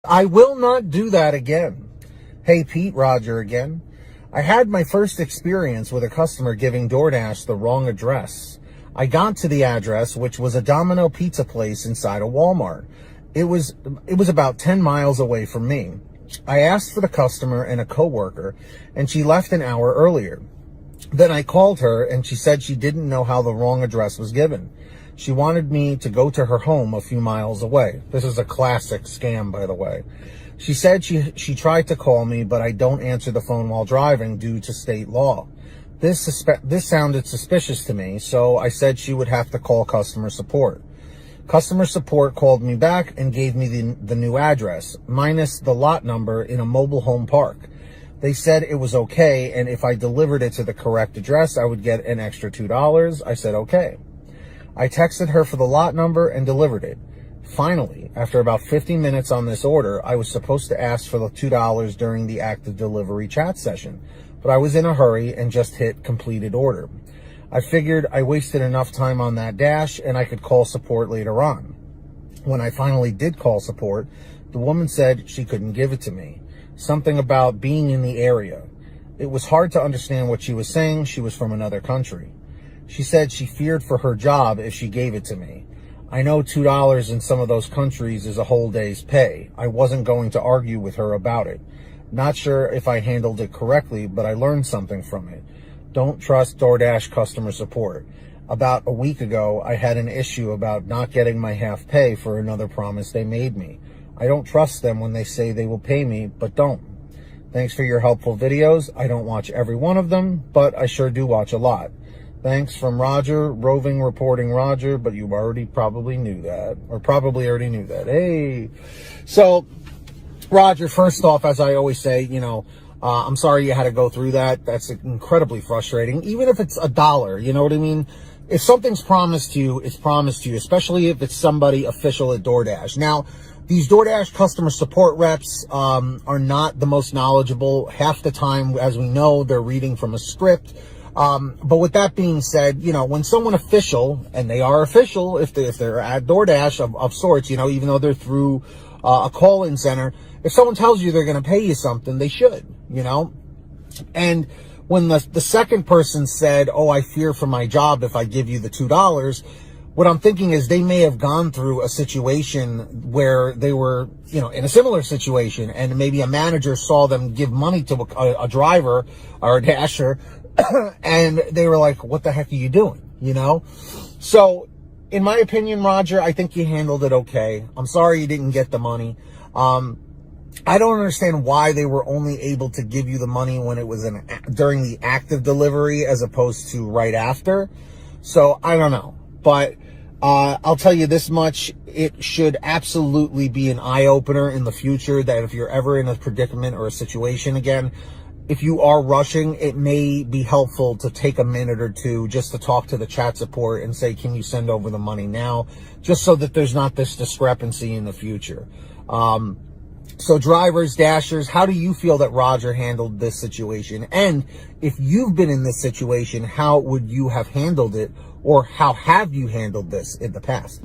I will not do that again. Hey, Pete, Roger again. I had my first experience with a customer giving DoorDash the wrong address. I got to the address, which was a Domino pizza place inside a Walmart. It was about 10 miles away from me. I asked for the customer and a coworker, and she left an hour earlier. Then I called her, and she said she didn't know how the wrong address was given. She wanted me to go to her home a few miles away. This is a classic scam, by the way. She said she tried to call me, but I don't answer the phone while driving due to state law. This sounded suspicious to me, so I said she would have to call customer support. Customer support called me back and gave me the new address, minus the lot number in a mobile home park. They said it was okay, and if I delivered it to the correct address, I would get an extra $2. I said okay. I texted her for the lot number and delivered it. Finally, after about 50 minutes on this order, I was supposed to ask for the $2 during the active delivery chat session, but I was in a hurry and just hit completed order. I figured I wasted enough time on that dash and I could call support later on. When I finally did call support, the woman said she couldn't give it to me. Something about being in the area. It was hard to understand what she was saying. She was from another country. She said she feared for her job if she gave it to me. I know $2 in some of those countries is a whole day's pay. I wasn't going to argue with her about it. Not sure if I handled it correctly, but I learned something from it. Don't trust DoorDash customer support. About a week ago, I had an issue about not getting my half pay for another promise they made me. I don't trust them when they say they will pay me, but don't. Thanks for your helpful videos. I don't watch every one of them, but I sure do watch a lot. Thanks from Roger, roving reporting Roger, but you probably knew that, or probably already knew that. Hey, so Roger, first off, as I always say, I'm sorry you had to go through that. That's incredibly frustrating, even if it's $1, you know what I mean? If something's promised to you, it's promised to you, especially if it's somebody official at DoorDash. Now, these DoorDash customer support reps are not the most knowledgeable. Half the time, as we know, they're reading from a script. But with that being said, when someone official, and they are official if they're at DoorDash of sorts, even though they're through a call-in center, if someone tells you they're going to pay you something, they should, And when the second person said, oh, I fear for my job if I give you the $2, what I'm thinking is they may have gone through a situation where they were, in a similar situation, and maybe a manager saw them give money to a driver or a dasher, and they were like, what the heck are you doing? So in my opinion, Roger, I think you handled it okay. I'm sorry you didn't get the money. I don't understand why they were only able to give you the money when it was during the active delivery as opposed to right after. So I don't know, but I'll tell you this much. It should absolutely be an eye-opener in the future that if you're ever in a predicament or a situation again, if you are rushing, it may be helpful to take a minute or two just to talk to the chat support and say, can you send over the money now? Just so that there's not this discrepancy in the future. So drivers, dashers, how do you feel that Roger handled this situation? And if you've been in this situation, how would you have handled it? Or how have you handled this in the past?